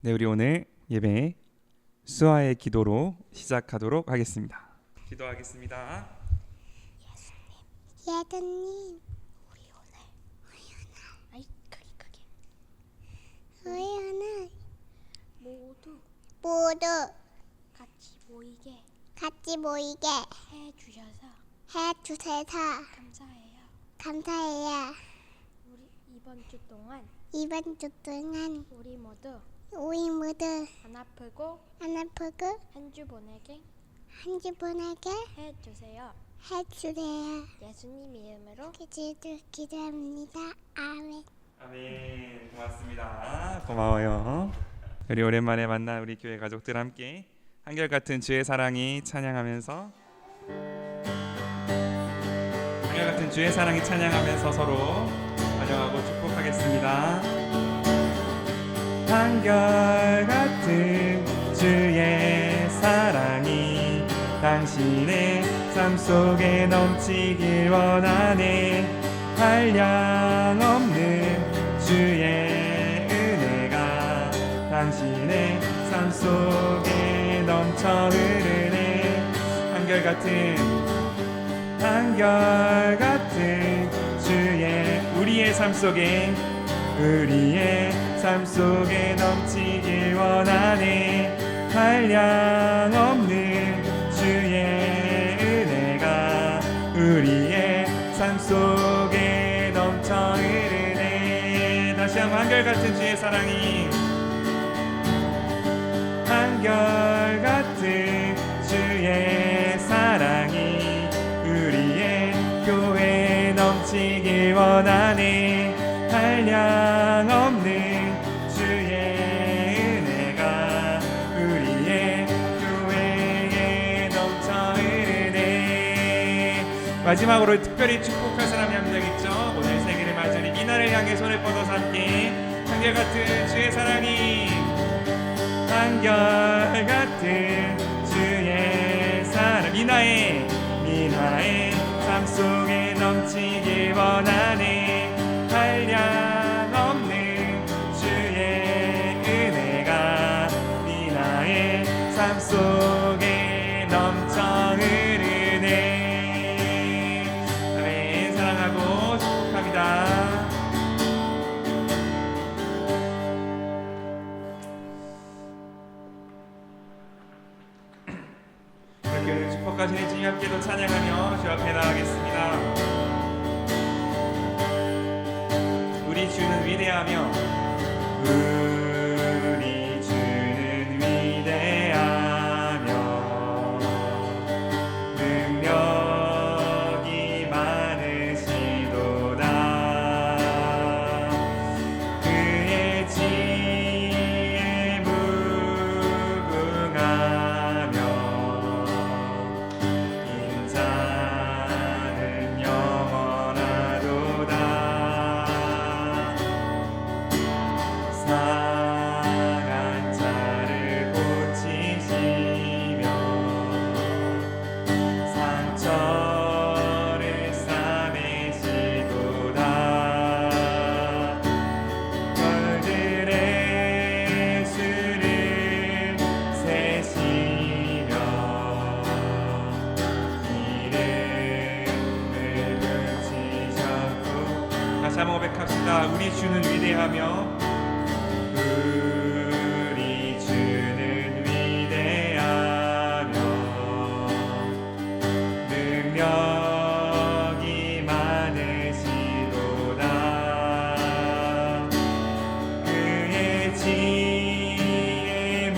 네, 우리 오늘 예배 수아의 기도로 시작하도록 하겠습니다. 기도하겠습니다. 예수님, 우리 오늘 모두 같이 모이게 해주셔서 감사해요. 우리 이번 주 동안 우리 모두 안 아프고 안 아프고 한 주 보내게 한 주 보내게 해주세요. 해주세요. 예수님 이름으로 기도합니다. 아멘. 아멘. 고맙습니다. 고마워요. 우리 오랜만에 만난 우리 교회 가족들 함께 한결같은 주의 사랑이 찬양하면서 서로 환영하고 축복하겠습니다. 한결같은 주의 사랑이 당신의 삶 속에 넘치길 원하네. 한량없는 주의 은혜가 당신의 삶 속에 넘쳐 흐르네. 한결같은 우리의 삶 속에 넘치길 원하네. 한량없는 주의 은혜가 우리의 삶 속에 넘쳐 흐르네. 다시 한번 한결같은 주의 사랑이 우리의 교회에 넘치길 원하네. 한량없는 주의 은혜가 우리의 교회에 넘쳐 흐르네. 마지막으로 특별히 축복할 사람이 한 명 있죠. 오늘 생일을 맞은 우리 미나를 향해 손을 뻗어서 함께 한결같은 주의 사랑이 한결같은 주의 사랑 미나의 삶 속에 넘치길 원하네. 한량없는 주의 은혜가 미나의 삶 속에 넘쳐 흐르네. 아멘. 사랑하고 축복합니다. 이렇게 오늘 축복하시는 주님 함께도 찬양하며 주 앞에 나가겠습니다. 우리 주는 위대하며 우리 주는 위대하며 능력이 많으시도다. 그의 지혜 무궁하며 인자는 영원하도다. 상한 자를 고치시며 상처를 싸매시도다. 별들의 수를 세시며 이름을 붙이셨고. 다시 한번 고백합시다. 우리 주는 위대하며 우리 주는 위대하며 능력이 많으시도다. 그의 지혜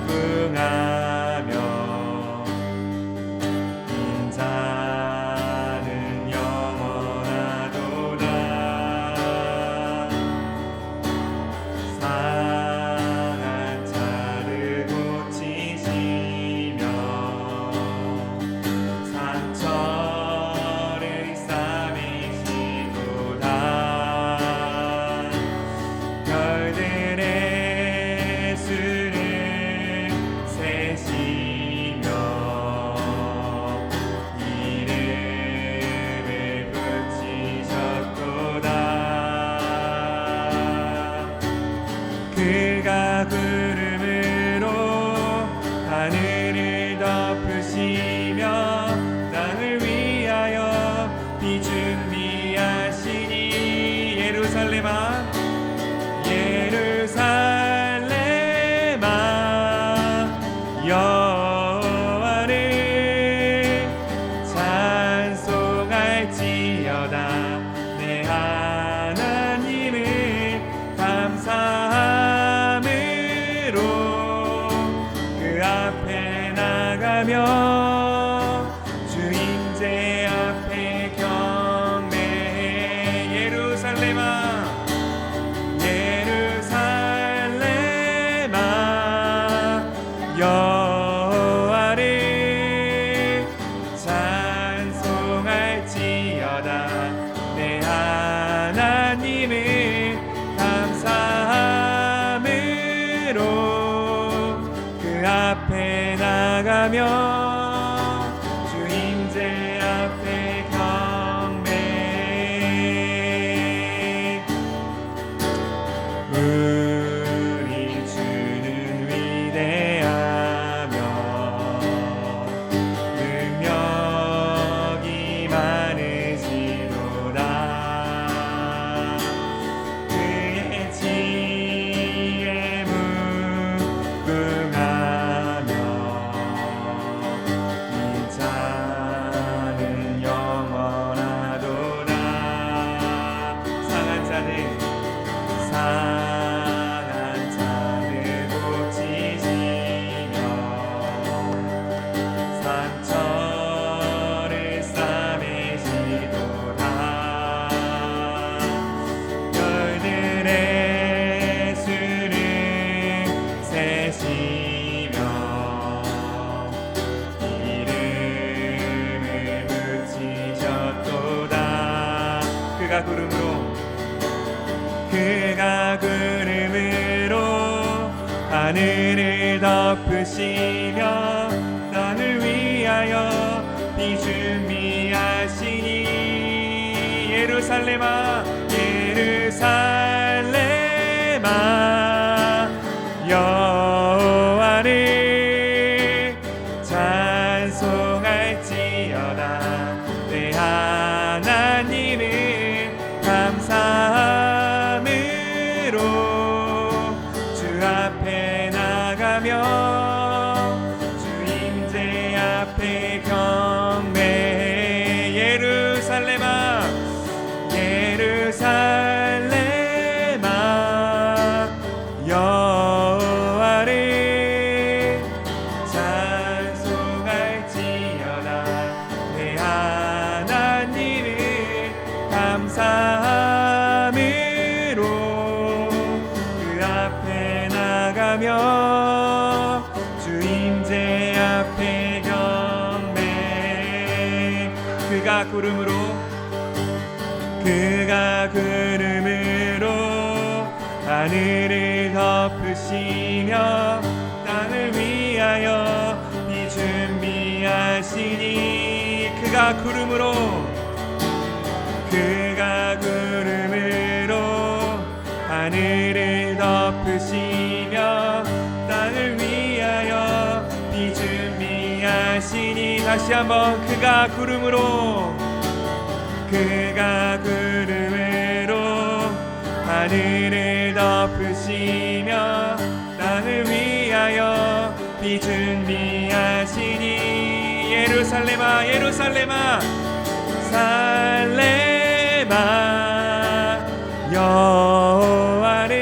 무궁하며 인자는 영원하도다. 그가 구름으로 하늘을 덮으시며 땅을 위하여 비 준비하시니 예루살렘아 예루살렘아 여호와를 찬송할지어다 내 하나님을 감사함으로 그 앞에 나가며 주 임재 앞에 경배해 예루살렘아 예루살렘아 여호와를 찬송할지어다 내 하나님을 감사함으로 그 앞에 나가며 주 임재 앞에 경배해 우리 주는 위대하며 능력이 많으시도다 그의 지혜 무궁하며 인자는 영원하도다 상한 자들 고치시며 상처를 싸매시도다 별들의 수를 세시며 이름을 붙이셨도다 그가 구름으로 하늘을 덮으시며 땅을 위하여 비 준비하시니 예루살렘아 예루살렘아 여호와를 찬송할지어다 내 하나님을 감사함으로 주 앞에 나가며 주 임재 앞에 경배해 예루살렘아 예루살렘아 여호와를 찬송할지어다 내 하나님을 감사함으로 그 앞에 나가며 주 임재 앞에 경배해 그가 구름으로 하늘을 덮으시며 땅을 위하여 비 준비하시니 그가 구름으로 하늘을 덮으시며 땅을 위하여 비 준비하시니 다시 한번 그가 구름으로 하늘을 덮으시며 땅을 위하여 비 준비하시니 예루살렘아 예루살렘아 살렘아 여호와를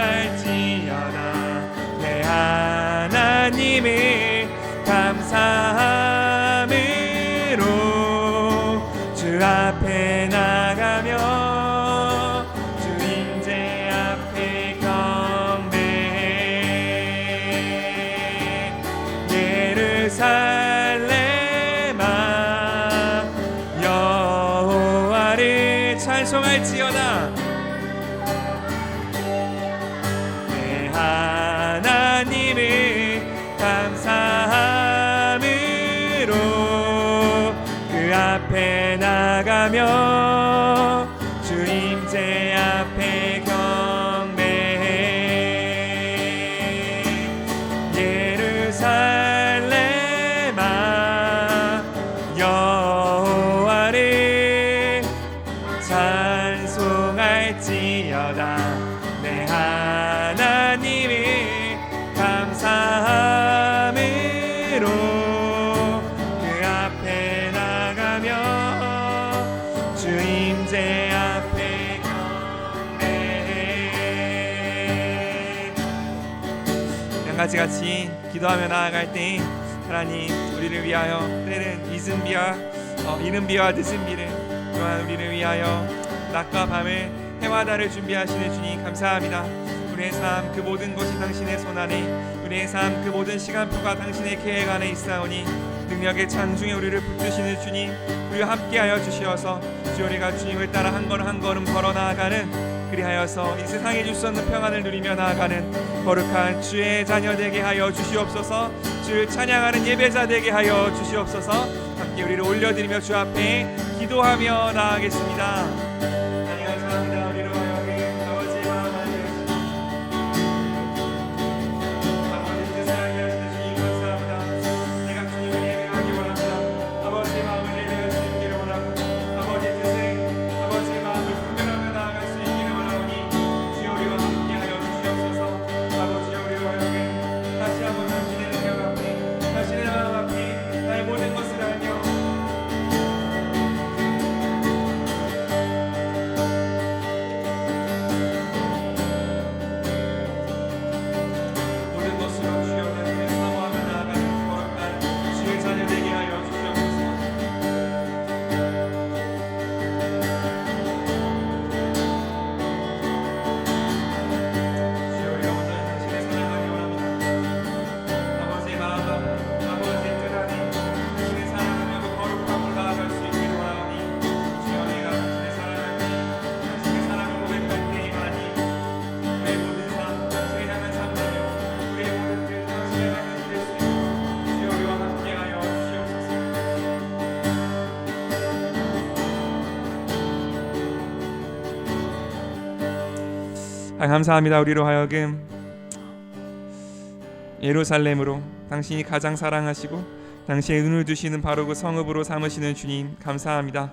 찬송할지어다 내 하나님을 감사함으로 주 앞에 나가며 주 임재 앞에 경배해 예루살렘아 여호와를 찬송할지어다 내 하나님을 감사함으로 그 앞에 나가며 주 임재 앞에 감사드리려다 내 하나님이 감사함으로 그 앞에 나가며 주 임재 앞에 경배해. 양같이 기도하며 나아갈 때 하나님 우리를 위하여 때는 이른 비와 늦은 비를 또한 우리를 위하여 낮과 밤을 해와 달을 준비하시는 주님 감사합니다. 우리의 삶 그 모든 것이 당신의 손 안에, 우리의 삶 그 모든 시간표가 당신의 계획 안에 있사오니 능력의 창중에 우리를 붙드시는 주님, 우리와 함께하여 주시어서 주 우리가 주님을 따라 한 걸음 한 걸음 걸어 나아가는, 그리하여서 이 세상에 줄 수 없는 평안을 누리며 나아가는 거룩한 주의 자녀 되게 하여 주시옵소서. 주를 찬양하는 예배자 되게 하여 주시옵소서. 함께 우리를 올려드리며 주 앞에 기도하며 나아가겠습니다. 하나님 감사합니다. 우리로 하여금 아버지의 마음 알려주시고 아버지 뜻을 알게 하시는 주님 감사합니다. 내가 주님을 예배하기 원합니다. 아버지의 마음을 예배할 수 있기를 원하고 아버지의 뜻을, 아버지의 마음을 분별하며 나아갈 수 있기를 원하오니 주여 우리와 함께하여 주시옵소서. 아버지여 우리로 하여금 다시 한번 당신의 능력 앞에, 당신의 마음 앞에 나의 모든 것을 알며 모든 것으로 주여 당신을 사모하며 나아가는 거룩한 주의 자녀 되게 하여 주시옵소서. 주여 우리가 온전히 당신의 사랑하기 원합니다. 아버지의 마음 앞, 아버지의 뜻 안에 당신의 사랑하며 그 거룩함으로 나아갈 수 있기를 원하오니 주여 내가 당신의 사랑할 때, 당신의 사랑을 고백할 때만이 우리의 모든 삶, 당신을 향한 삶 되며 우리의 모든 뜻, 당신의 말씀이 될 수 있고 주여 우리와 함께하여 주시옵소서. 감사합니다. 우리로 하여금 예루살렘으로 당신이 가장 사랑하시고 당신의 눈을 두시는 바로 그 성읍으로 삼으시는 주님 감사합니다.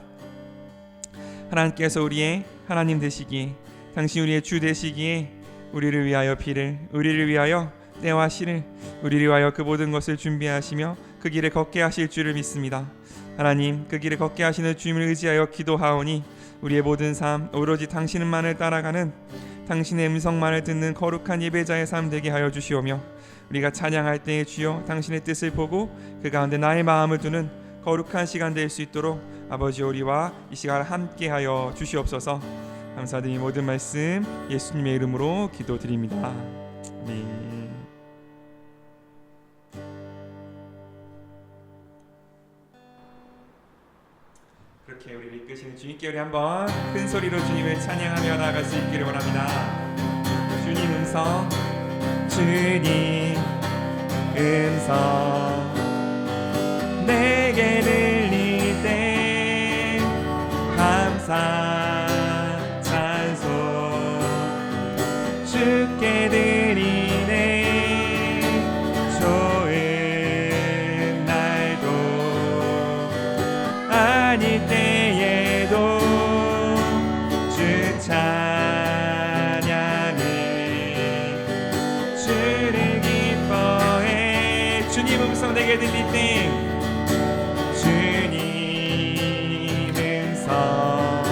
하나님께서 우리의 하나님 되시기에, 당신 우리의 주 되시기에 우리를 위하여 피를, 우리를 위하여 때와 시를, 우리를 위하여 그 모든 것을 준비하시며 그 길을 걷게 하실 줄을 믿습니다. 하나님 그 길을 걷게 하시는 주님을 의지하여 기도하오니 우리의 모든 삶 오로지 당신만을 따라가는, 당신의 음성만을 듣는 거룩한 예배자의 삶 되게 하여 주시오며 우리가 찬양할 때에 주여 당신의 뜻을 보고 그 가운데 나의 마음을 두는 거룩한 시간 될 수 있도록 아버지 우리와 이 시간을 함께하여 주시옵소서. 감사드리니 모든 말씀 예수님의 이름으로 기도드립니다. 아멘. 그렇게 우리를 이끄시는 주님께 우리 한번 큰 소리로 주님을 찬양하며 나아갈 수 있기를 원합니다. 주님 음성, 주님 음성 내게 들릴 때 감사 찬송 주께 드리네. 좋은 날도 아닐 때에도 주 찬양해 주를 기뻐해. 주님 음성 내게 들릴 때, 주님 음성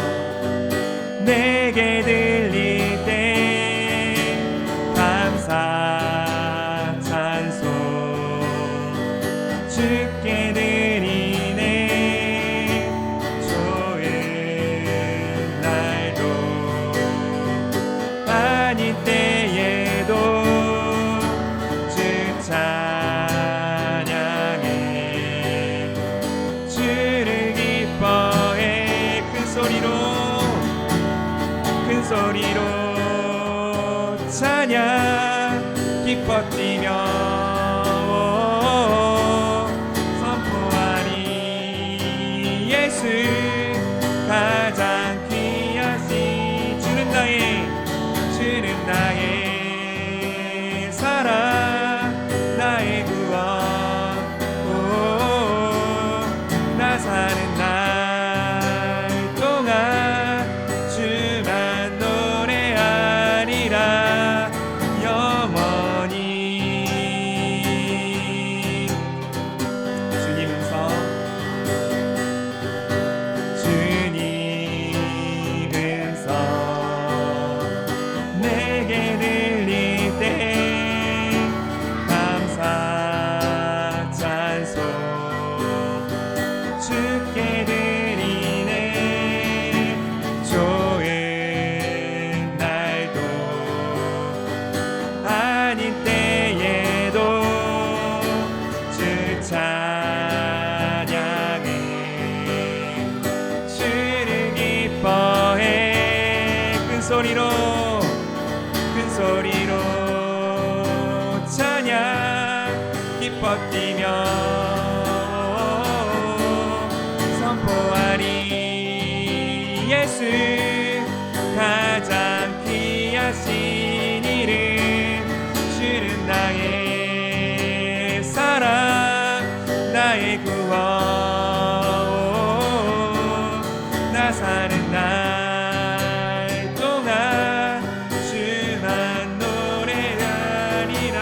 내게 들릴 때 감사 찬송 주께 드리네. 좋은 날도 아닌 때에도 주 찬양해 주를 기뻐해. 큰 소리로 찬양 기뻐 뛰며 선포하리. 예수 가장 귀하시. 주는 나의 사랑, 나의 구원. 나 사는 날 동안 주만 노래 기뻐 뛰며 선포하리 예수 가장 귀하신 이름 주는 나의 사랑 나의 구원 나 사는 날 동안 주만 노래하리라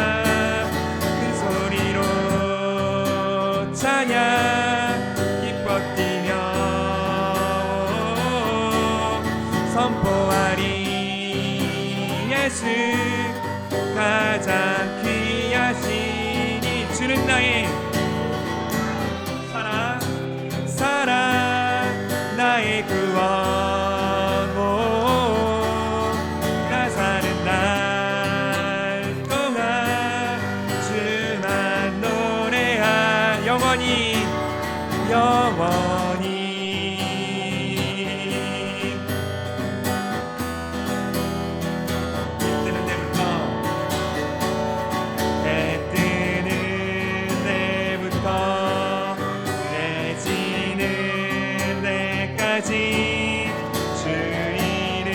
큰 소리로 찬양 기뻐 뛰며 선포하리 예수 가장 귀하시니 주는 나의 사랑 나의 구원 나 사는 날 동안 주만 노래하 영원히 해 뜨는 데부터 해지는 데까지 주 이름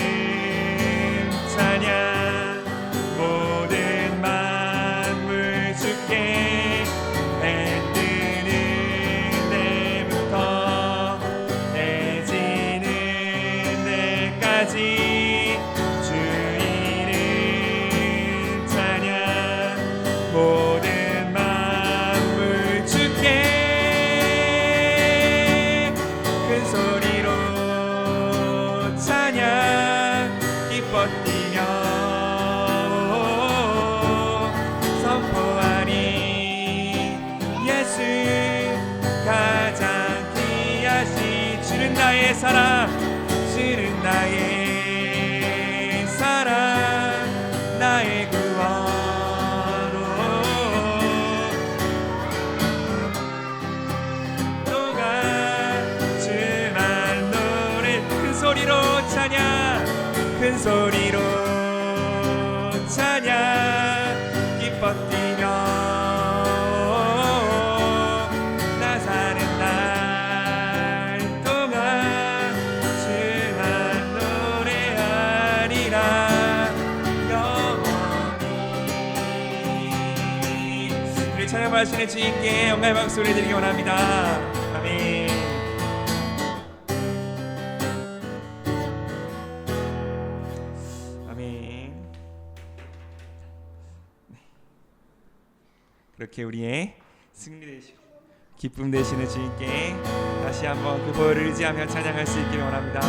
찬양 모든 만물 주께 해 뜨는 데부터 해지는 데까지 주 이름 찬양 모든 만물 주께 큰 소리로 찬양 기뻐 뛰며 선포하리 예수 가장 귀하시 주는 나의 사랑 주는 나의 사랑 나의 구원으로 동안 주만 노래 큰 소리로 찬양 큰 소리로 찬양 기뻐 뛰며 나 사는 날 동안 주만 노래하리라 영원히 우리 찬양하시는 주님께 영광의 박수를 드리기 원합니다. 아멘. 그렇게 우리의 승리 되시고 기쁨 되시는 주님께 다시 한번 그 보혈을 의지하며 찬양할 수 있기를 원합니다.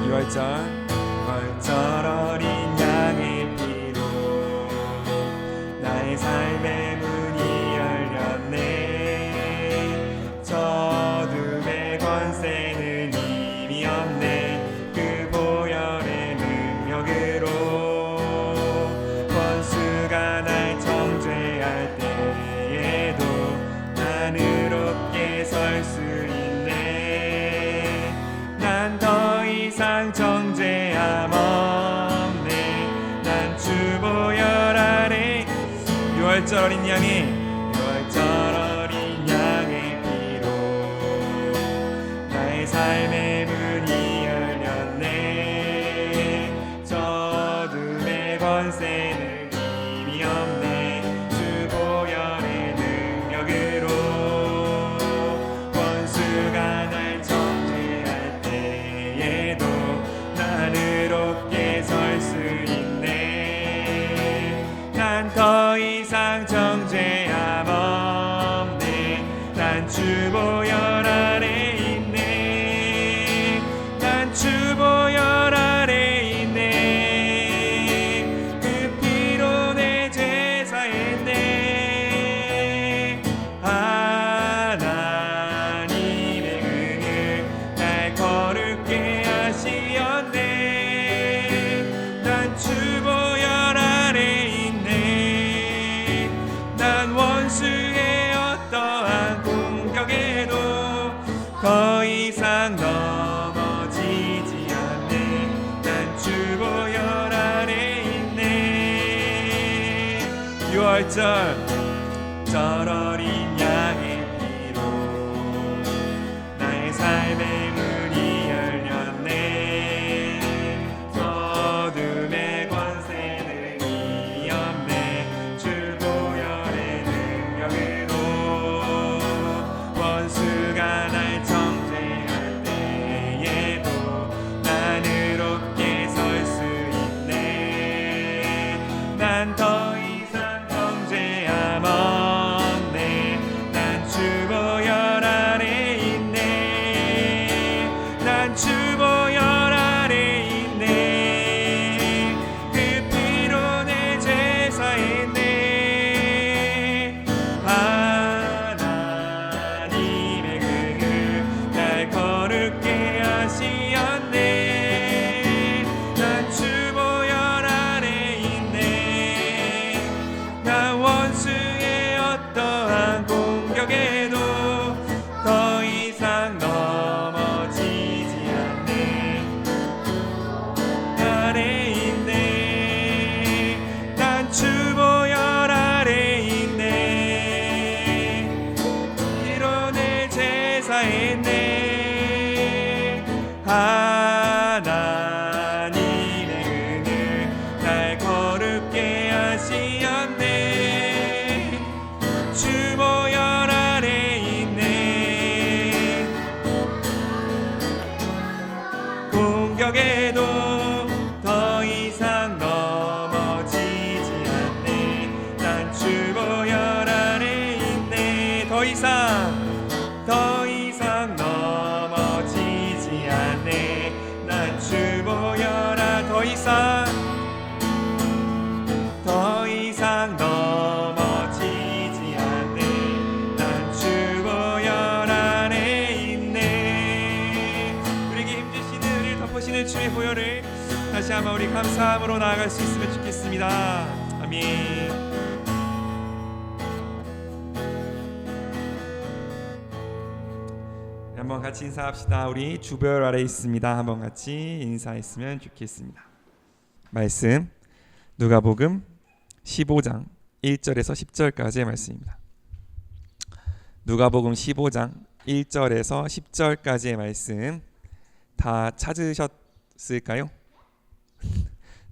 6월절 어린 양의 피로 나의 삶의 문이 열렸네. 저둠의 권세는 이미 없네. 그 보혈의 능력으로 원수가 날 정죄할 때에도 난 의롭게 설 수 있네. 난 더 이상 정죄함 없네. 난 주 보혈 아래 6월절 어린 양의 6월절 어린 양의 피로 나의 삶의 문이 열렸네. 저둠의 권세는 이미 없네. 주 보혈의 능력으로 원수가 날 정죄할 때에도 난 의롭게 설 수 있네. 난 더 이상 정죄함 없네. 난 주 보혈 아래 있네. 난 18절 쩔어린 양의 피로 나의 삶의 문이 열렸네. 어둠의 권세는 이없네. 주 보혈의 능력으로 원수가 날 정죄할 때에도 난 의롭게 설 수 있네. 난 더 이상 정죄함 없네. 난 주 보혈 아래 있네. 난 주 보혈 아래 있네. 그 피로 내 죄 사했네. 하나님의 긍휼 날 거룩게 하시었네. 난 주 보혈 아래 있네. 나 원수의 어떠한 공격에도 더 이상 넘어지지 않네. 아래 있네. 난 주 보혈 아래 있네. 피로 내 죄 사했네. 하나님의 긍휼 날 거룩게 하시었네. 주 보혈 아래 있네. 공격에도 더 이상 넘어지지 않네. 난 주 보혈 아래 있네. 더 이상 넘어지지 않네. 난 주 보혈 더 이상 넘어지지 않네. 난 주 보혈 안에 있네. 우리에게 힘주시는 우리를 덮으시는 주의 보혈을 다시 한번 우리 감사함으로 나아갈 수 있으면 좋겠습니다. 아멘. 한번 같이 인사합시다. 우리 주보혈 아래 있습니다. 한번 같이 인사했으면 좋겠습니다. 말씀 누가복음 15장 1절에서 10절까지의 말씀입니다. 누가복음 15장 1절에서 10절까지의 말씀 다 찾으셨을까요?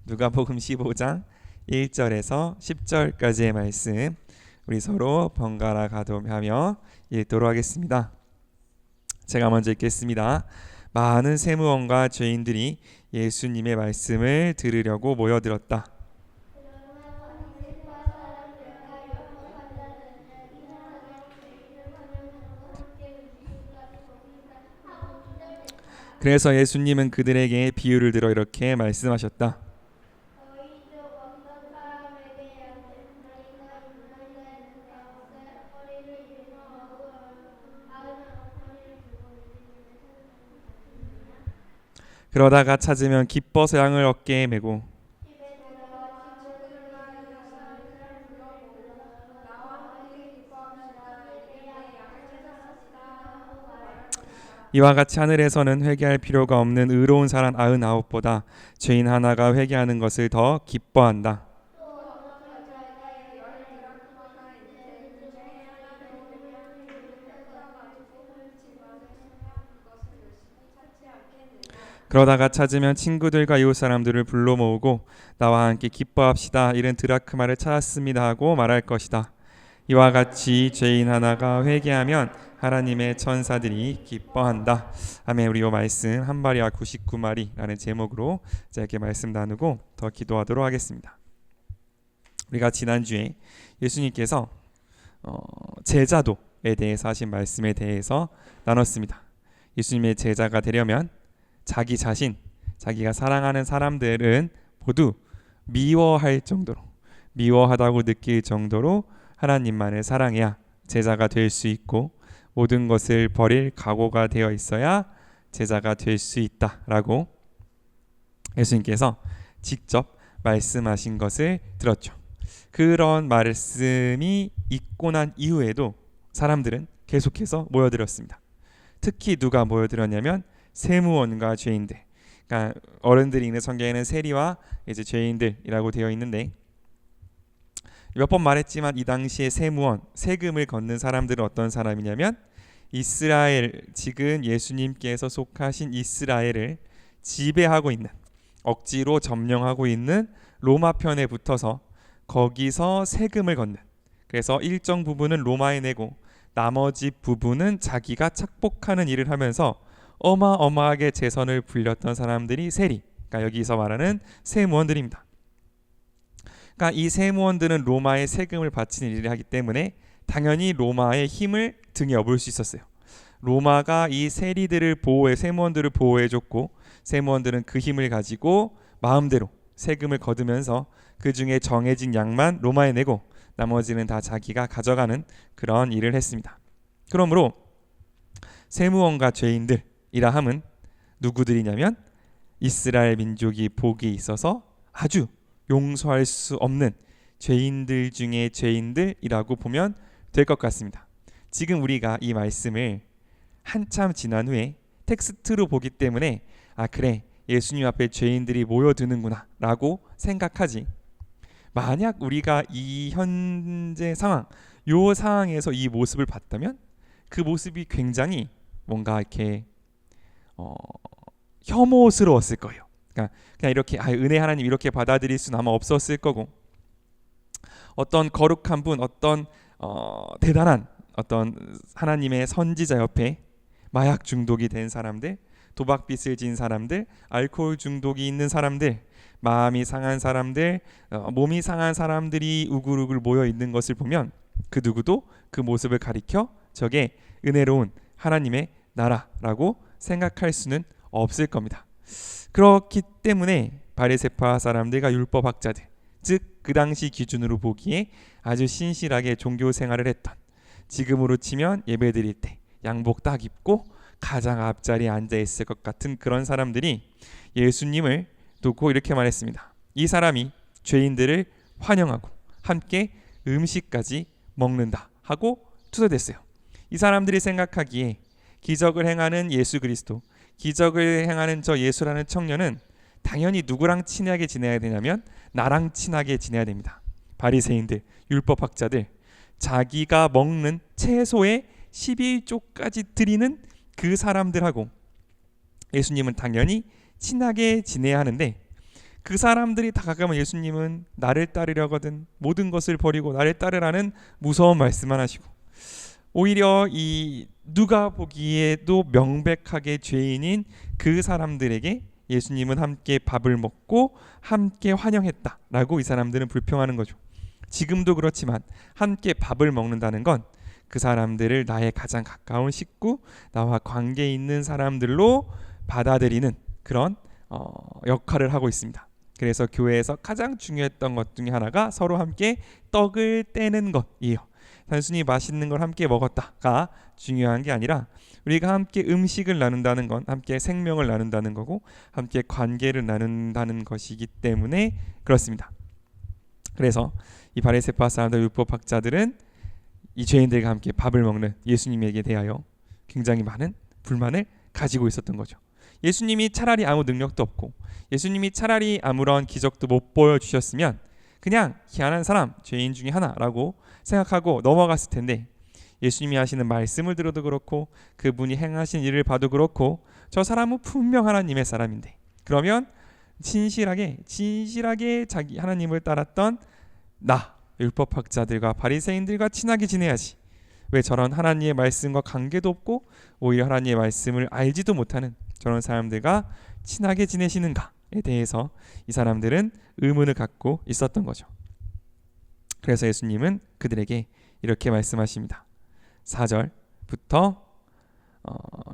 누가복음 15장 1절에서 10절까지의 말씀 우리 서로 번갈아 가도하며 읽도록 하겠습니다. 제가 먼저 읽겠습니다. 많은 세무원과 죄인들이 예수님의 말씀을 들으려고 모여들었다. 그래서 예수님은 그들에게 비유를 들어 이렇게 말씀하셨다. 그러다가 찾으면 기뻐서 양을 어깨에 메고 이와 같이 하늘에서는 회개할 필요가 없는 의로운 사람 99보다 죄인 하나가 회개하는 것을 더 기뻐한다. 그러다가 찾으면 친구들과 이웃 사람들을 불러 모으고 나와 함께 기뻐합시다. 이른 드라크마를 찾았습니다 하고 말할 것이다. 이와 같이 죄인 하나가 회개하면 하나님의 천사들이 기뻐한다. 아멘. 우리 이 말씀 한 마리와 99마리라는 제목으로 짧게 말씀 나누고 더 기도하도록 하겠습니다. 우리가 지난주에 예수님께서 제자도에 대해서 하신 말씀에 대해서 나눴습니다. 예수님의 제자가 되려면 자기 자신, 자기가 사랑하는 사람들은 모두 미워할 정도로, 미워하다고 느낄 정도로 하나님만을 사랑해야 제자가 될 수 있고 모든 것을 버릴 각오가 되어 있어야 제자가 될 수 있다라고 예수님께서 직접 말씀하신 것을 들었죠. 그런 말씀이 있고 난 이후에도 사람들은 계속해서 모여들었습니다. 특히 누가 모여들었냐면 세무원과 죄인들. 그러니까 어른들이 읽는 성경에는 세리와 이제 죄인들이라고 되어 있는데 몇 번 말했지만 이 당시에 세무원, 세금을 걷는 사람들은 어떤 사람이냐면 이스라엘, 지금 예수님께서 속하신 이스라엘을 지배하고 있는, 억지로 점령하고 있는 로마 편에 붙어서 거기서 세금을 걷는, 그래서 일정 부분은 로마에 내고 나머지 부분은 자기가 착복하는 일을 하면서 어마어마하게 재선을 불렸던 사람들이 세리, 그러니까 여기서 말하는 세무원들입니다. 그러니까 이 세무원들은 로마의 세금을 바치는 일을 하기 때문에 당연히 로마의 힘을 등에 업을 수 있었어요. 로마가 이 세리들을 세무원들을 보호해줬고, 세무원들은 그 힘을 가지고 마음대로 세금을 거두면서 그 중에 정해진 양만 로마에 내고 나머지는 다 자기가 가져가는 그런 일을 했습니다. 그러므로 세무원과 죄인들이라 함은 누구들이냐면 이스라엘 민족이 복이 있어서 아주 용서할 수 없는 죄인들 중에 죄인들이라고 보면 될 것 같습니다. 지금 우리가 이 말씀을 한참 지난 후에 텍스트로 보기 때문에 그래, 예수님 앞에 죄인들이 모여드는구나 라고 생각하지, 만약 우리가 이 현재 상황, 요 상황에서 이 모습을 봤다면 그 모습이 굉장히 뭔가 이렇게 혐오스러웠을 거예요. 그러니까 그냥 이렇게 은혜 하나님 이렇게 받아들일 수는 아마 없었을 거고, 어떤 거룩한 분, 어떤 대단한 어떤 하나님의 선지자 옆에 마약 중독이 된 사람들, 도박빚을 진 사람들, 알코올 중독이 있는 사람들, 마음이 상한 사람들, 몸이 상한 사람들이 우글우글 모여 있는 것을 보면 그 누구도 그 모습을 가리켜 저게 은혜로운 하나님의 나라라고 생각할 수는 없을 겁니다. 그렇기 때문에 바리새파 사람들과 율법학자들, 즉 그 당시 기준으로 보기에 아주 신실하게 종교 생활을 했던, 지금으로 치면 예배 드릴 때 양복 딱 입고 가장 앞자리에 앉아 있을 것 같은 그런 사람들이 예수님을 두고 이렇게 말했습니다. 이 사람이 죄인들을 환영하고 함께 음식까지 먹는다 하고 투덜댔어요. 이 사람들이 생각하기에 기적을 행하는 예수 그리스도, 기적을 행하는 저 예수라는 청년은 당연히 누구랑 친하게 지내야 되냐면 나랑 친하게 지내야 됩니다. 바리새인들, 율법학자들, 자기가 먹는 채소의 11조까지 드리는 그 사람들하고 예수님은 당연히 친하게 지내야 하는데, 그 사람들이 다 가까우면 예수님은 나를 따르려거든 모든 것을 버리고 나를 따르라는 무서운 말씀만 하시고, 오히려 이 누가 보기에도 명백하게 죄인인 그 사람들에게 예수님은 함께 밥을 먹고 함께 환영했다라고 이 사람들은 불평하는 거죠. 지금도 그렇지만 함께 밥을 먹는다는 건 그 사람들을 나의 가장 가까운 식구, 나와 관계 있는 사람들로 받아들이는 그런 역할을 하고 있습니다. 그래서 교회에서 가장 중요했던 것 중에 하나가 서로 함께 떡을 떼는 것이에요. 단순히 맛있는 걸 함께 먹었다가 중요한 게 아니라 우리가 함께 음식을 나눈다는 건 함께 생명을 나눈다는 거고 함께 관계를 나눈다는 것이기 때문에 그렇습니다. 그래서 이 바리새파 사람들, 율법학자들은 이 죄인들과 함께 밥을 먹는 예수님에게 대하여 굉장히 많은 불만을 가지고 있었던 거죠. 예수님이 차라리 아무 능력도 없고 예수님이 차라리 아무런 기적도 못 보여주셨으면 그냥 희한한 사람, 죄인 중에 하나라고 생각하고 넘어갔을 텐데, 예수님이 하시는 말씀을 들어도 그렇고 그분이 행하신 일을 봐도 그렇고 저 사람은 분명 하나님의 사람인데, 그러면 진실하게 자기 하나님을 따랐던 나, 율법학자들과 바리새인들과 친하게 지내야지, 왜 저런 하나님의 말씀과 관계도 없고 오히려 하나님의 말씀을 알지도 못하는 저런 사람들과 친하게 지내시는가에 대해서 이 사람들은 의문을 갖고 있었던 거죠. 그래서 예수님은 그들에게 이렇게 말씀하십니다. 4절부터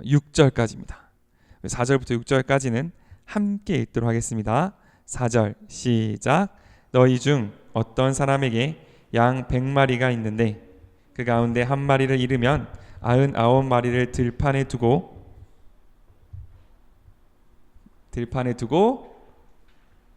6절까지입니다. 4절부터 6절까지는 함께 읽도록 하겠습니다. 4절 시작. 너희 중 어떤 사람에게 양 100마리가 있는데 그 가운데 한 마리를 잃으면 99마리를 들판에 두고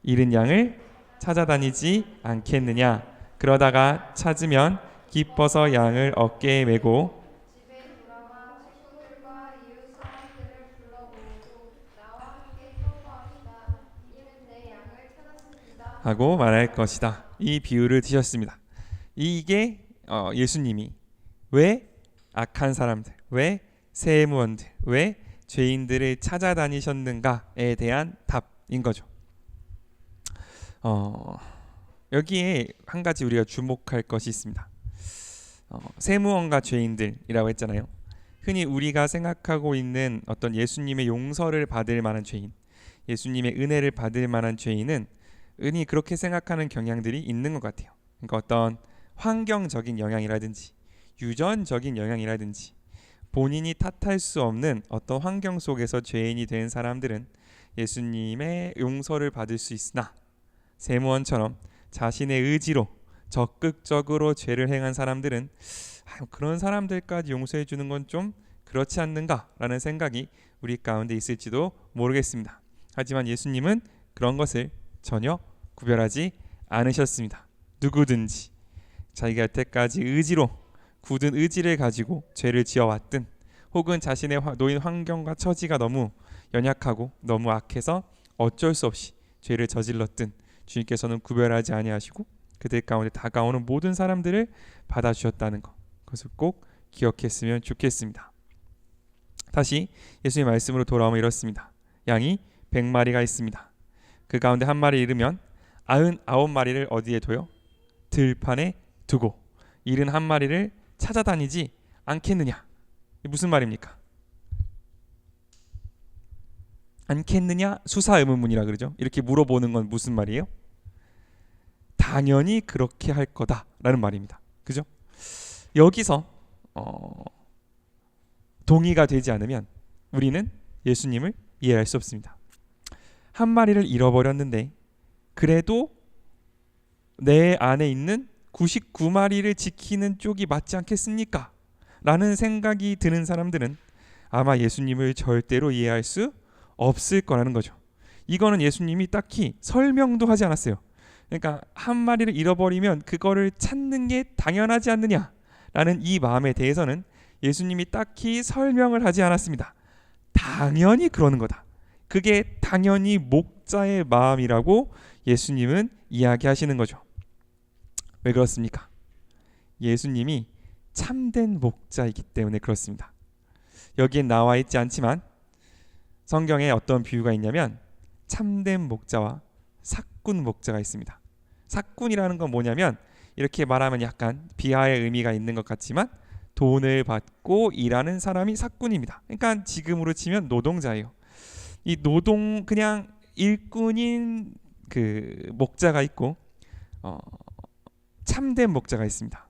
잃은 양을 찾아다니지 않겠느냐. 그러다가 찾으면 기뻐서 양을 어깨에 메고 집에 돌아가 친구들과 이웃 사람들을 불러모으고 나와 함께 통보합시다. 이는 내 양을 찾았습니다. 하고 말할 것이다. 이 비유를 드셨습니다. 이게 예수님이 왜 악한 사람들, 왜 세무원들, 왜 죄인들을 찾아다니셨는가에 대한 답인 거죠. 여기에 한 가지 우리가 주목할 것이 있습니다. 세무원과 죄인들이라고 했잖아요. 흔히 우리가 생각하고 있는 어떤 예수님의 용서를 받을 만한 죄인, 예수님의 은혜를 받을 만한 죄인은 흔히 그렇게 생각하는 경향들이 있는 것 같아요. 그러니까 어떤 환경적인 영향이라든지 유전적인 영향이라든지 본인이 탓할 수 없는 어떤 환경 속에서 죄인이 된 사람들은 예수님의 용서를 받을 수 있으나 세무원처럼 자신의 의지로 적극적으로 죄를 행한 사람들은 그런 사람들까지 용서해 주는 건 좀 그렇지 않는가라는 생각이 우리 가운데 있을지도 모르겠습니다. 하지만 예수님은 그런 것을 전혀 구별하지 않으셨습니다. 누구든지 자기가 여태까지 의지로 굳은 의지를 가지고 죄를 지어왔든 혹은 자신의 놓인 환경과 처지가 너무 연약하고 너무 악해서 어쩔 수 없이 죄를 저질렀든 주님께서는 구별하지 아니하시고 그들 가운데 다가오는 모든 사람들을 받아주셨다는 것, 그것을 꼭 기억했으면 좋겠습니다. 다시 예수님의 말씀으로 돌아오면 이렇습니다. 양이 100마리가 있습니다. 그 가운데 한 마리 잃으면 99마리를 어디에 둬요? 들판에 두고 71마리를 찾아다니지 않겠느냐? 무슨 말입니까? 않겠느냐? 수사 의문문이라 그러죠. 이렇게 물어보는 건 무슨 말이에요? 당연히 그렇게 할 거다라는 말입니다. 그죠? 여기서 동의가 되지 않으면 우리는 예수님을 이해할 수 없습니다. 한 마리를 잃어버렸는데 그래도 내 안에 있는 99마리를 지키는 쪽이 맞지 않겠습니까? 라는 생각이 드는 사람들은 아마 예수님을 절대로 이해할 수 없을 거라는 거죠. 이거는 예수님이 딱히 설명도 하지 않았어요. 그러니까 한 마리를 잃어버리면 그거를 찾는 게 당연하지 않느냐라는 이 마음에 대해서는 예수님이 딱히 설명을 하지 않았습니다. 당연히 그러는 거다. 그게 당연히 목자의 마음이라고 예수님은 이야기하시는 거죠. 왜 그렇습니까? 예수님이 참된 목자이기 때문에 그렇습니다. 여기에 나와 있지 않지만 성경에 어떤 비유가 있냐면 참된 목자와 삭군 목자가 있습니다. 삭군이라는 건 뭐냐면 이렇게 말하면 약간 비하의 의미가 있는 것 같지만 돈을 받고 일하는 사람이 삭군입니다. 그러니까 지금으로 치면 노동자예요. 이 노동 그냥 일꾼인 그 목자가 있고 참된 목자가 있습니다.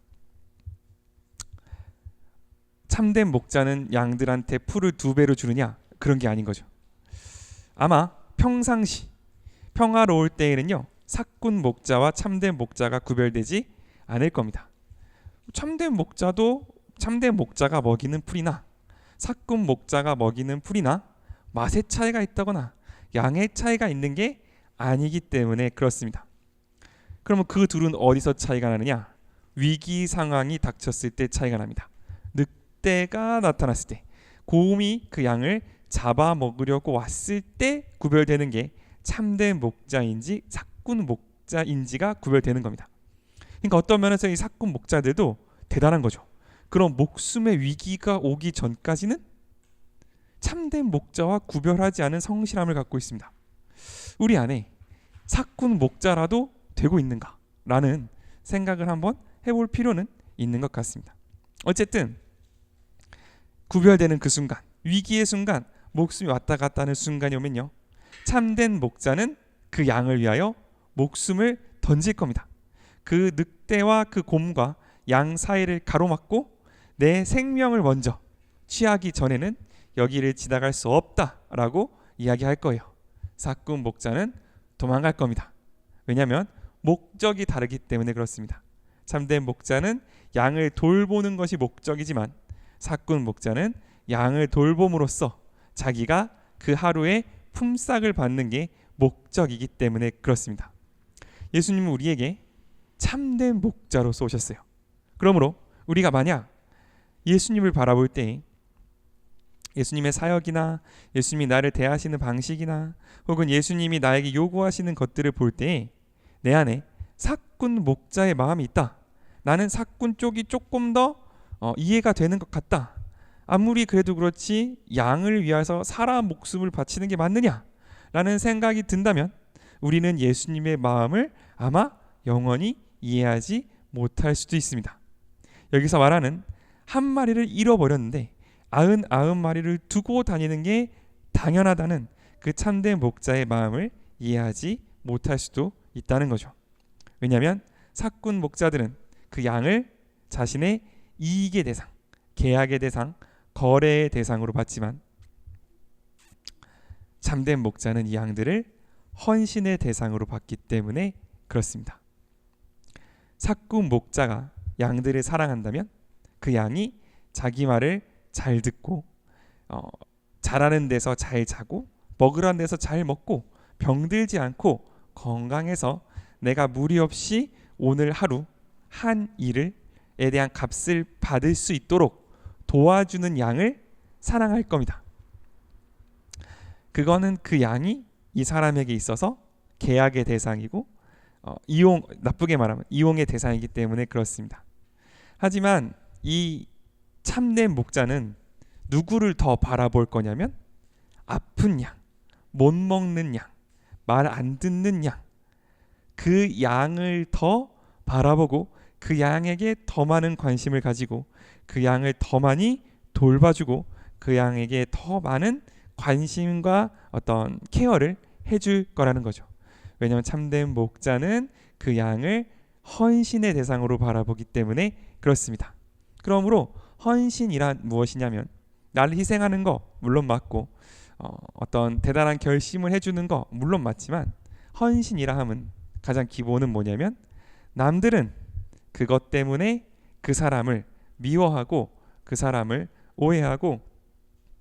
참된 목자는 양들한테 풀을 2배로 주느냐? 그런 게 아닌 거죠. 아마 평상시 평화로울 때에는요 삭군 목자와 참된 목자가 구별되지 않을 겁니다. 참된 목자가 먹이는 풀이나 삭군 목자가 먹이는 풀이나 맛의 차이가 있다거나 양의 차이가 있는 게 아니기 때문에 그렇습니다. 그러면 그 둘은 어디서 차이가 나느냐? 위기 상황이 닥쳤을 때 차이가 납니다. 늑대가 나타났을 때, 곰이 그 양을 잡아먹으려고 왔을 때 구별되는 게 참된 목자인지 삭군 목자인지가 구별되는 겁니다. 그러니까 어떤 면에서 이 삭군 목자들도 대단한 거죠. 그런 목숨의 위기가 오기 전까지는 참된 목자와 구별하지 않은 성실함을 갖고 있습니다. 우리 안에 삭군 목자라도 되고 있는가라는 생각을 한번 해볼 필요는 있는 것 같습니다. 어쨌든 구별되는 그 순간, 위기의 순간, 목숨이 왔다 갔다 하는 순간이 오면요 참된 목자는 그 양을 위하여 목숨을 던질 겁니다. 그 늑대와 그 곰과 양 사이를 가로막고 내 생명을 먼저 취하기 전에는 여기를 지나갈 수 없다라고 이야기할 거예요. 삭군 목자는 도망갈 겁니다. 왜냐하면 목적이 다르기 때문에 그렇습니다. 참된 목자는 양을 돌보는 것이 목적이지만 삭군 목자는 양을 돌봄으로써 자기가 그 하루의 품삯을 받는 게 목적이기 때문에 그렇습니다. 예수님은 우리에게 참된 목자로서 오셨어요. 그러므로 우리가 만약 예수님을 바라볼 때 예수님의 사역이나 예수님이 나를 대하시는 방식이나 혹은 예수님이 나에게 요구하시는 것들을 볼 때 내 안에 삭군 목자의 마음이 있다. 나는 사꾼 쪽이 조금 더 이해가 되는 것 같다. 아무리 그래도 그렇지 양을 위해서 사람 목숨을 바치는 게 맞느냐? 라는 생각이 든다면 우리는 예수님의 마음을 아마 영원히 이해하지 못할 수도 있습니다. 여기서 말하는 한 마리를 잃어버렸는데 99마리를 두고 다니는 게 당연하다는 그 참된 목자의 마음을 이해하지 못할 수도 있다는 거죠. 왜냐하면 사꾼 목자들은 그 양을 자신의 이익의 대상, 계약의 대상, 거래의 대상으로 봤지만 참된 목자는 이 양들을 헌신의 대상으로 봤기 때문에 그렇습니다. 사꾼 목자가 양들을 사랑한다면 그 양이 자기 말을 잘 듣고 자라는 데서 잘 자고 먹으라는 데서 잘 먹고 병들지 않고 건강해서 내가 무리 없이 오늘 하루 한 일에 대한 값을 받을 수 있도록 도와주는 양을 사랑할 겁니다. 그거는 그 양이 이 사람에게 있어서 계약의 대상이고 나쁘게 말하면 이용의 대상이기 때문에 그렇습니다. 하지만 이 참된 목자는 누구를 더 바라볼 거냐면 아픈 양, 못 먹는 양, 말 안 듣는 양, 그 양을 더 바라보고 그 양에게 더 많은 관심을 가지고 그 양을 더 많이 돌봐주고 그 양에게 더 많은 관심과 어떤 케어를 해줄 거라는 거죠. 왜냐하면 참된 목자는 그 양을 헌신의 대상으로 바라보기 때문에 그렇습니다. 그러므로 헌신이란 무엇이냐면 나를 희생하는 거 물론 맞고 어떤 대단한 결심을 해주는 거 물론 맞지만 헌신이라 함은 가장 기본은 뭐냐면 남들은 그것 때문에 그 사람을 미워하고 그 사람을 오해하고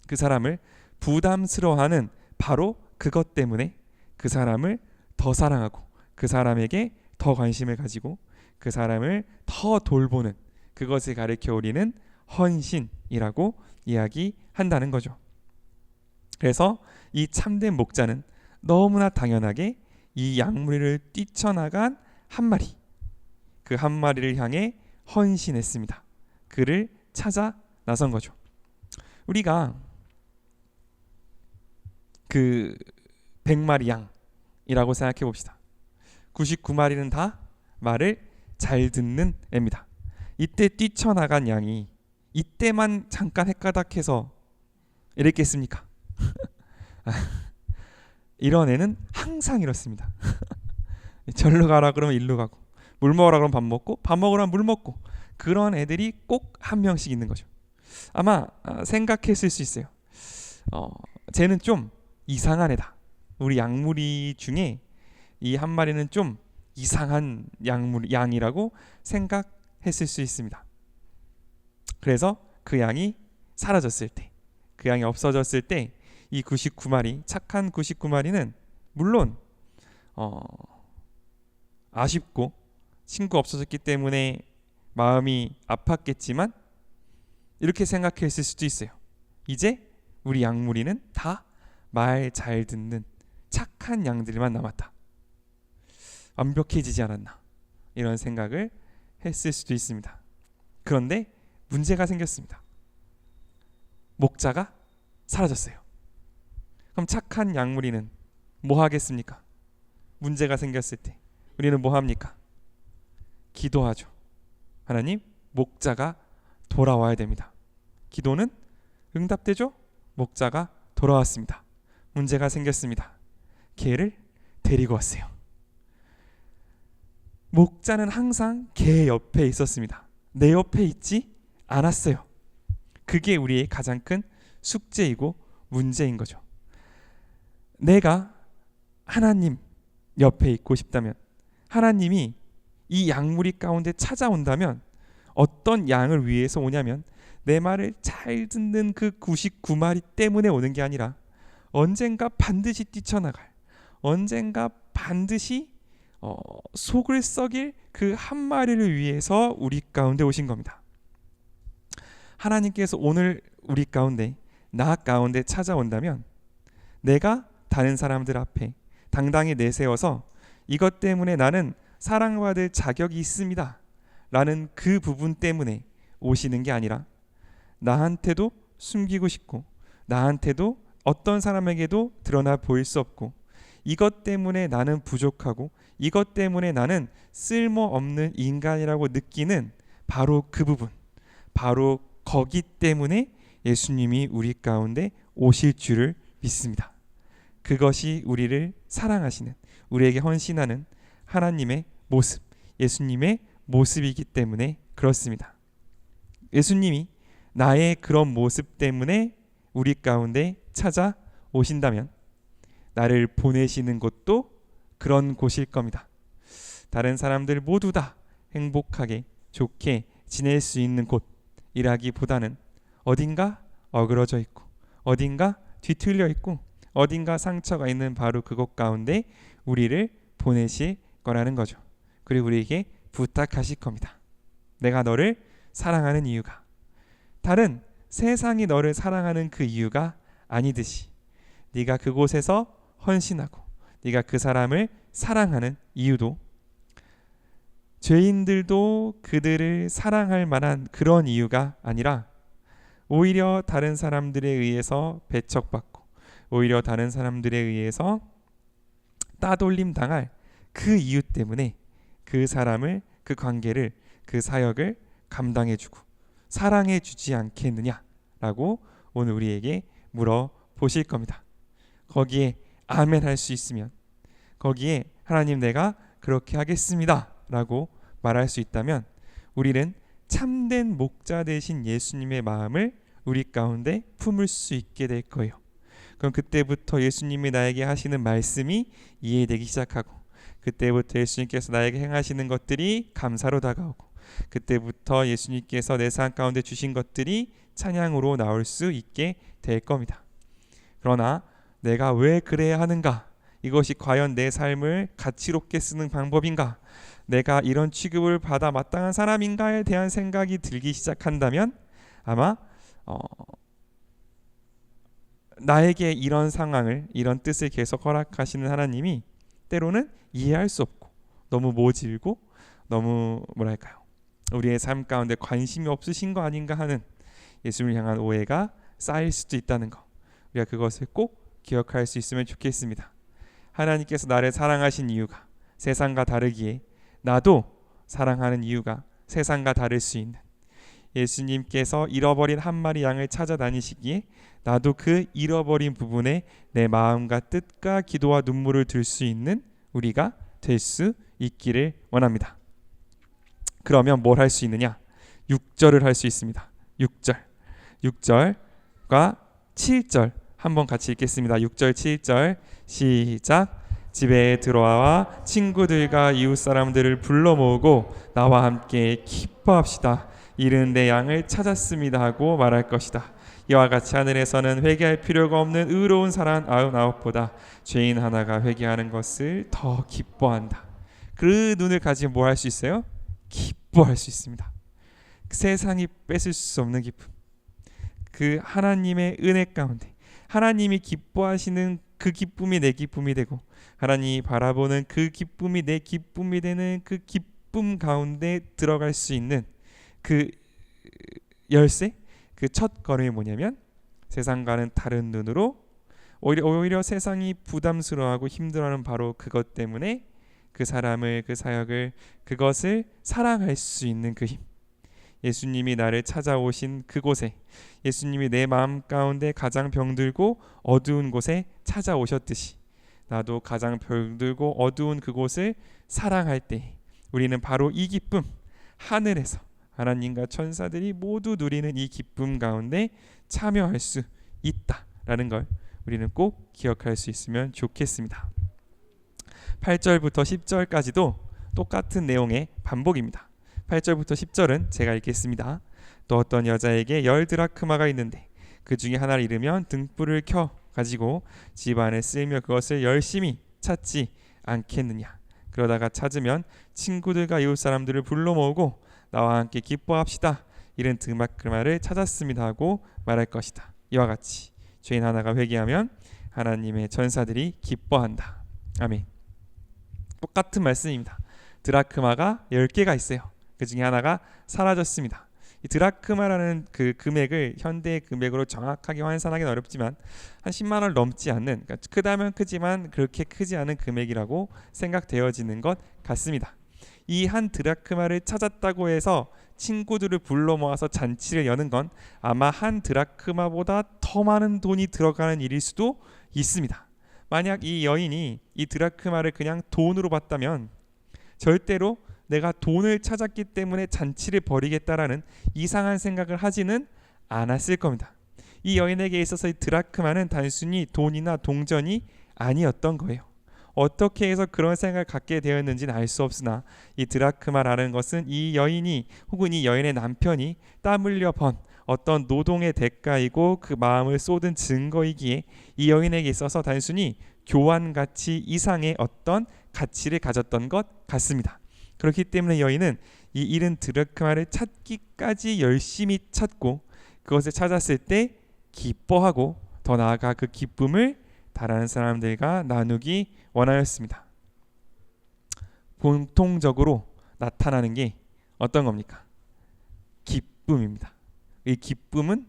그 사람을 부담스러워하는 바로 그것 때문에 그 사람을 더 사랑하고 그 사람에게 더 관심을 가지고 그 사람을 더 돌보는 그것을 가리켜 우리는 헌신이라고 이야기한다는 거죠. 그래서 이 참된 목자는 너무나 당연하게 이 양무리를 뛰쳐나간 한 마리, 그 한 마리를 향해 헌신했습니다. 그를 찾아 나선 거죠. 우리가 그 100마리 양이라고 생각해 봅시다. 99마리는 다 말을 잘 듣는 애입니다. 이때 뛰쳐나간 양이 이때만 잠깐 헷가닥해서 이랬겠습니까? 이런 애는 항상 이렇습니다. 절로 가라 그러면 일로 가고 물 먹으라 그러면 밥 먹고 밥 먹으라면 물 먹고 그런 애들이 꼭 한 명씩 있는 거죠. 아마 생각했을 수 있어요. 쟤는 좀 이상한 애다. 우리 양무리 중에 이 한 마리는 좀 이상한 양이라고 생각했을 수 있습니다. 그래서 그 양이 사라졌을 때, 그 양이 없어졌을 때 이 99마리, 착한 99마리는 물론 아쉽고 친구 없어졌기 때문에 마음이 아팠겠지만 이렇게 생각했을 수도 있어요. 이제 우리 양무리는 다 말 잘 듣는 착한 양들만 남았다. 완벽해지지 않았나 이런 생각을 했을 수도 있습니다. 그런데 문제가 생겼습니다. 목자가 사라졌어요. 그럼 착한 양무리는 뭐 하겠습니까? 문제가 생겼을 때 우리는 뭐 합니까? 기도하죠. 하나님, 목자가 돌아와야 됩니다. 기도는 응답되죠? 목자가 돌아왔습니다. 문제가 생겼습니다. 개를 데리고 왔어요. 목자는 항상 개 옆에 있었습니다. 내 옆에 있지 않았어요. 그게 우리의 가장 큰 숙제이고 문제인 거죠. 내가 하나님 옆에 있고 싶다면, 하나님이 이 양무리 가운데 찾아온다면 어떤 양을 위해서 오냐면 내 말을 잘 듣는 그 99마리 때문에 오는 게 아니라 언젠가 반드시 뛰쳐나갈, 언젠가 반드시 속을 썩일 그 한 마리를 위해서 우리 가운데 오신 겁니다. 하나님께서 오늘 우리 가운데, 나 가운데 찾아온다면 내가 다른 사람들 앞에 당당히 내세워서 이것 때문에 나는 사랑받을 자격이 있습니다 라는 그 부분 때문에 오시는 게 아니라 나한테도 숨기고 싶고 나한테도 어떤 사람에게도 드러나 보일 수 없고 이것 때문에 나는 부족하고 이것 때문에 나는 쓸모없는 인간이라고 느끼는 바로 그 부분, 바로 거기 때문에 예수님이 우리 가운데 오실 줄을 믿습니다. 그것이 우리를 사랑하시는, 우리에게 헌신하는 하나님의 모습, 예수님의 모습이기 때문에 그렇습니다. 예수님이 나의 그런 모습 때문에 우리 가운데 찾아오신다면 나를 보내시는 곳도 그런 곳일 겁니다. 다른 사람들 모두 다 행복하게 좋게 지낼 수 있는 곳이라기보다는 어딘가 어그러져 있고 어딘가 뒤틀려 있고 어딘가 상처가 있는 바로 그곳 가운데 우리를 보내실 거라는 거죠. 그리고 우리에게 부탁하실 겁니다. 내가 너를 사랑하는 이유가 다른 세상이 너를 사랑하는 그 이유가 아니듯이 네가 그곳에서 헌신하고 네가 그 사람을 사랑하는 이유도 죄인들도 그들을 사랑할 만한 그런 이유가 아니라 오히려 다른 사람들에 의해서 배척받고 오히려 다른 사람들에 의해서 따돌림 당할 그 이유 때문에 그 사람을, 그 관계를, 그 사역을 감당해주고 사랑해주지 않겠느냐라고 오늘 우리에게 물어보실 겁니다. 거기에 아멘 할 수 있으면, 거기에 하나님 내가 그렇게 하겠습니다 라고 말할 수 있다면 우리는 참된 목자 되신 예수님의 마음을 우리 가운데 품을 수 있게 될 거예요. 그럼 그때부터 예수님이 나에게 하시는 말씀이 이해되기 시작하고 그때부터 예수님께서 나에게 행하시는 것들이 감사로 다가오고 그때부터 예수님께서 내 삶 가운데 주신 것들이 찬양으로 나올 수 있게 될 겁니다. 그러나 내가 왜 그래야 하는가? 이것이 과연 내 삶을 가치롭게 쓰는 방법인가? 내가 이런 취급을 받아 마땅한 사람인가에 대한 생각이 들기 시작한다면 아마 나에게 이런 상황을, 이런 뜻을 계속 허락하시는 하나님이 때로는 이해할 수 없고 너무 모질고 너무 우리의 삶 가운데 관심이 없으신 거 아닌가 하는 예수님을 향한 오해가 쌓일 수도 있다는 거, 우리가 그것을 꼭 기억할 수 있으면 좋겠습니다. 하나님께서 나를 사랑하신 이유가 세상과 다르기에 나도 사랑하는 이유가 세상과 다를 수 있는, 예수님께서 잃어버린 한 마리 양을 찾아다니시기에 나도 그 잃어버린 부분에 내 마음과 뜻과 기도와 눈물을 둘 수 있는 우리가 될 수 있기를 원합니다. 그러면 뭘 할 수 있느냐? 6절을 할 수 있습니다. 6절과 7절 한번 같이 읽겠습니다. 6절 7절 시작. 집에 들어와 친구들과 이웃 사람들을 불러 모으고 나와 함께 기뻐합시다. 이른 내 양을 찾았습니다 하고 말할 것이다. 이와 같이 하늘에서는 회개할 필요가 없는 의로운 사람 99보다 죄인 하나가 회개하는 것을 더 기뻐한다. 그 눈을 가지고 뭐 할 수 있어요? 기뻐할 수 있습니다. 세상이 뺏을 수 없는 기쁨, 그 하나님의 은혜 가운데 하나님이 기뻐하시는 그 기쁨이 내 기쁨이 되고 하나님이 바라보는 그 기쁨이 내 기쁨이 되는 그 기쁨 가운데 들어갈 수 있는 그 열쇠, 그 첫 걸음이 뭐냐면 세상과는 다른 눈으로 오히려 세상이 부담스러워하고 힘들어하는 바로 그것 때문에 그 사람을, 그 사역을, 그것을 사랑할 수 있는 그 힘, 예수님이 나를 찾아오신 그곳에, 예수님이 내 마음 가운데 가장 병들고 어두운 곳에 찾아오셨듯이 나도 가장 병들고 어두운 그곳을 사랑할 때 우리는 바로 이 기쁨, 하늘에서 하나님과 천사들이 모두 누리는 이 기쁨 가운데 참여할 수 있다라는 걸 우리는 꼭 기억할 수 있으면 좋겠습니다. 8절부터 10절까지도 똑같은 내용의 반복입니다. 8절부터 10절은 제가 읽겠습니다. 또 어떤 여자에게 10드라크마가 있는데 그 중에 하나를 잃으면 등불을 켜 가지고 집 안에 쓸며 그것을 열심히 찾지 않겠느냐. 그러다가 찾으면 친구들과 이웃 사람들을 불러 모으고 나와 함께 기뻐합시다. 이른 드라크마를 찾았습니다 하고 말할 것이다. 이와 같이 죄인 하나가 회개하면 하나님의 전사들이 기뻐한다. 아멘. 똑같은 말씀입니다. 드라크마가 10개가 있어요. 그 중에 하나가 사라졌습니다. 이 드라크마라는 그 금액을 현대의 금액으로 정확하게 환산하기는 어렵지만 한 10만 원을 넘지 않는, 그러니까 크다면 크지만 그렇게 크지 않은 금액이라고 생각되어지는 것 같습니다. 이 한 드라크마를 찾았다고 해서 친구들을 불러 모아서 잔치를 여는 건 아마 한 드라크마보다 더 많은 돈이 들어가는 일일 수도 있습니다. 만약 이 여인이 이 드라크마를 그냥 돈으로 봤다면 절대로 내가 돈을 찾았기 때문에 잔치를 벌이겠다라는 이상한 생각을 하지는 않았을 겁니다. 이 여인에게 있어서 이 드라크마는 단순히 돈이나 동전이 아니었던 거예요. 어떻게 해서 그런 생각을 갖게 되었는지는 알 수 없으나 이 드라크마라는 것은 이 여인이 혹은 이 여인의 남편이 땀 흘려 번 어떤 노동의 대가이고 그 마음을 쏟은 증거이기에 이 여인에게 있어서 단순히 교환 가치 이상의 어떤 가치를 가졌던 것 같습니다. 그렇기 때문에 여인은 이 잃은 드라크마를 찾기까지 열심히 찾고 그것을 찾았을 때 기뻐하고 더 나아가 그 기쁨을 다른 사람들과 나누기 원하였습니다. 공통적으로 나타나는 게 어떤 겁니까? 기쁨입니다. 이 기쁨은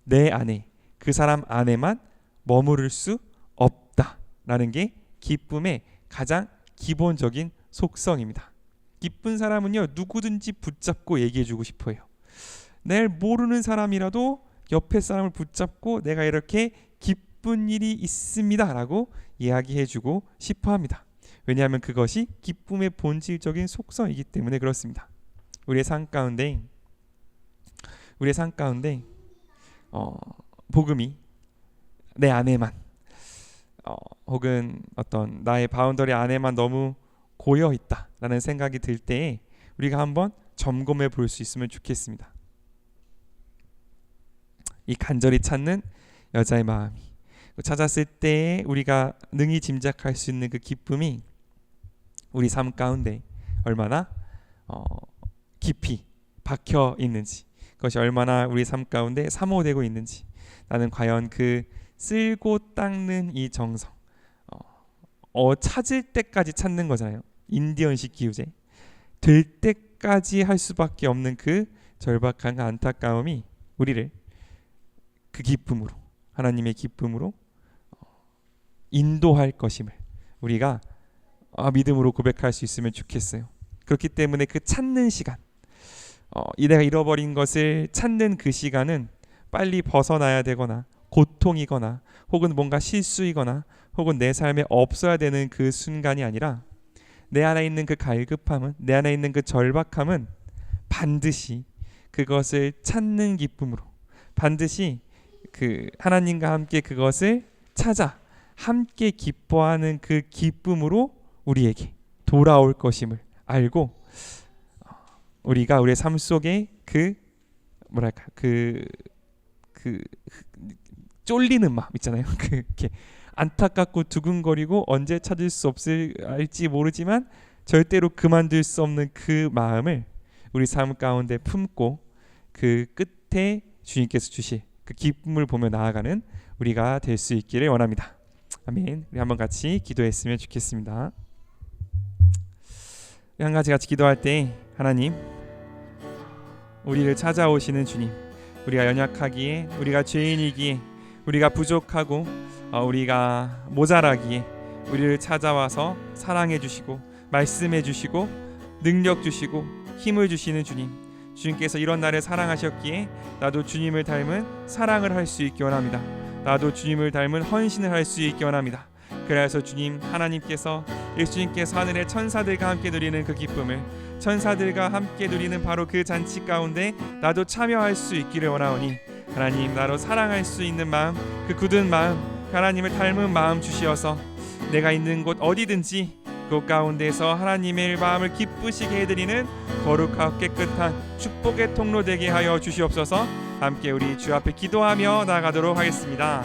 내 안에, 그 사람 안에만 머무를 수 없다라는 게 기쁨의 가장 기본적인 속성입니다. 기쁜 사람은요, 누구든지 붙잡고 얘기해주고 싶어요. 날 모르는 사람이라도 옆에 사람을 붙잡고 내가 이렇게 기쁜 일이 있습니다 라고 이야기해주고 싶어합니다. 왜냐하면 그것이 기쁨의 본질적인 속성이기 때문에 그렇습니다. 우리의 삶 가운데 복음이 내 안에만 혹은 어떤 나의 바운더리 안에만 너무 고여 있다라는 생각이 들 때에 우리가 한번 점검해 볼 수 있으면 좋겠습니다. 이 간절히 찾는 여자의 마음이 찾았을 때에 우리가 능히 짐작할 수 있는 그 기쁨이 우리 삶 가운데 얼마나 깊이 박혀 있는지, 그것이 얼마나 우리 삶 가운데 사모되고 있는지, 나는 과연 그 쓸고 닦는 이 정성, 찾을 때까지 찾는 거잖아요. 인디언식 기우제. 될 때까지 할 수밖에 없는 그 절박한 안타까움이 우리를 그 기쁨으로, 하나님의 기쁨으로 인도할 것임을 우리가 믿음으로 고백할 수 있으면 좋겠어요. 그렇기 때문에 그 찾는 시간, 내가 잃어버린 것을 찾는 그 시간은 빨리 벗어나야 되거나 고통이거나 혹은 뭔가 실수이거나 혹은 내 삶에 없어야 되는 그 순간이 아니라 내 안에 있는 그 갈급함은, 내 안에 있는 그 절박함은 반드시 그것을 찾는 기쁨으로, 반드시 그 하나님과 함께 그것을 찾아 함께 기뻐하는 그 기쁨으로 우리에게 돌아올 것임을 알고, 우리가 우리의 삶 속에 그 쫄리는 마음 있잖아요. 그렇게 안타깝고 두근거리고 언제 찾을 수 없을지 모르지만 절대로 그만둘 수 없는 그 마음을 우리 삶 가운데 품고 그 끝에 주님께서 주실 그 기쁨을 보며 나아가는 우리가 될 수 있기를 원합니다. 아멘. 우리 한번 같이 기도했으면 좋겠습니다. 한 가지 같이 기도할 때, 하나님, 우리를 찾아오시는 주님, 우리가 연약하기에, 우리가 죄인이기에, 우리가 부족하고 우리가 모자라기에 우리를 찾아와서 사랑해 주시고 말씀해 주시고 능력 주시고 힘을 주시는 주님, 주님께서 이런 나를 사랑하셨기에 나도 주님을 닮은 사랑을 할 수 있기 원합니다. 나도 주님을 닮은 헌신을 할 수 있기 원합니다. 그래서 주님, 하나님께서, 예수님께서 하늘의 천사들과 함께 누리는 그 기쁨을, 천사들과 함께 누리는 바로 그 잔치 가운데 나도 참여할 수 있기를 원하오니, 하나님, 나로 사랑할 수 있는 마음, 그 굳은 마음, 하나님을 닮은 마음 주시어서 내가 있는 곳 어디든지 그 가운데서 하나님의 마음을 기쁘시게 해드리는 거룩하고 깨끗한 축복의 통로 되게 하여 주시옵소서. 함께 우리 주 앞에 기도하며 나아가도록 하겠습니다.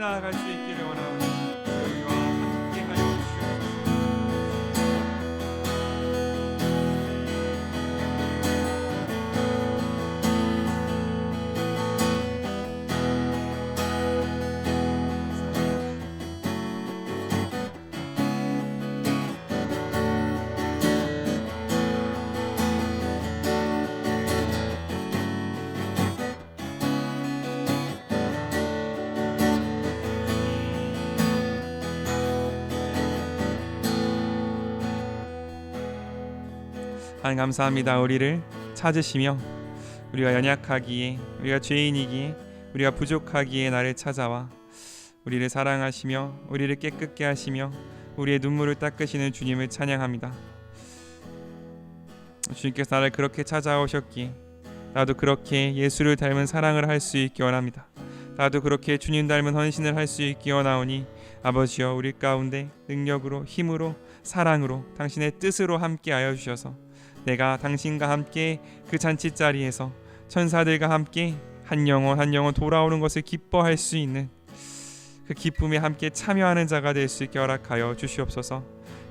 나아갈 수 있기를 원하오니 우리와 함께하여 주시옵소서. 하나님 감사합니다. 우리를 찾으시며 우리가 연약하기에, 우리가 죄인이기에, 우리가 부족하기에 나를 찾아와 우리를 사랑하시며 우리를 깨끗게 하시며 우리의 눈물을 닦으시는 주님을 찬양합니다. 주님께서 나를 그렇게 찾아오셨기에 나도 그렇게 예수를 닮은 사랑을 할 수 있기 원합니다. 나도 그렇게 주님 닮은 헌신을 할 수 있기 원하오니 아버지여, 우리 가운데 능력으로, 힘으로, 사랑으로, 당신의 뜻으로 함께하여 주셔서 내가 당신과 함께 그 잔치자리에서 천사들과 함께 한 영혼 한 영혼 돌아오는 것을 기뻐할 수 있는 그 기쁨에 함께 참여하는 자가 될 수 있게 허락하여 주시옵소서.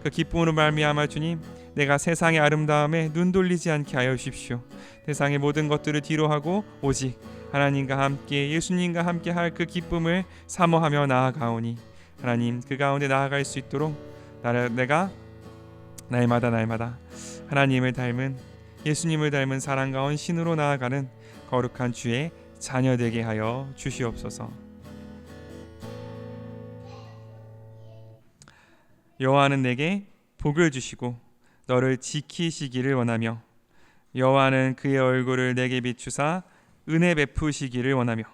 그 기쁨으로 말미암아 주님, 내가 세상의 아름다움에 눈 돌리지 않게 하여 주십시오. 세상의 모든 것들을 뒤로하고 오직 하나님과 함께, 예수님과 함께 할 그 기쁨을 사모하며 나아가오니 하나님, 그 가운데 나아갈 수 있도록 내가 날마다 하나님을 닮은, 예수님을 닮은 사랑과 헌신으로 나아가는 거룩한 주의 자녀 되게 하여 주시옵소서. 여호와는 내게 복을 주시고 너를 지키시기를 원하며 여호와는 그의 얼굴을 내게 비추사 은혜 베푸시기를 원하며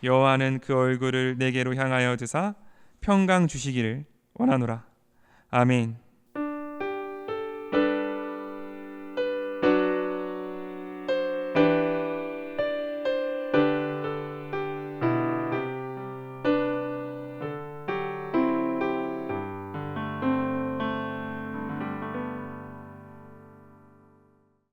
여호와는 그 얼굴을 내게로 향하여 드사 평강 주시기를 원하노라. 아멘.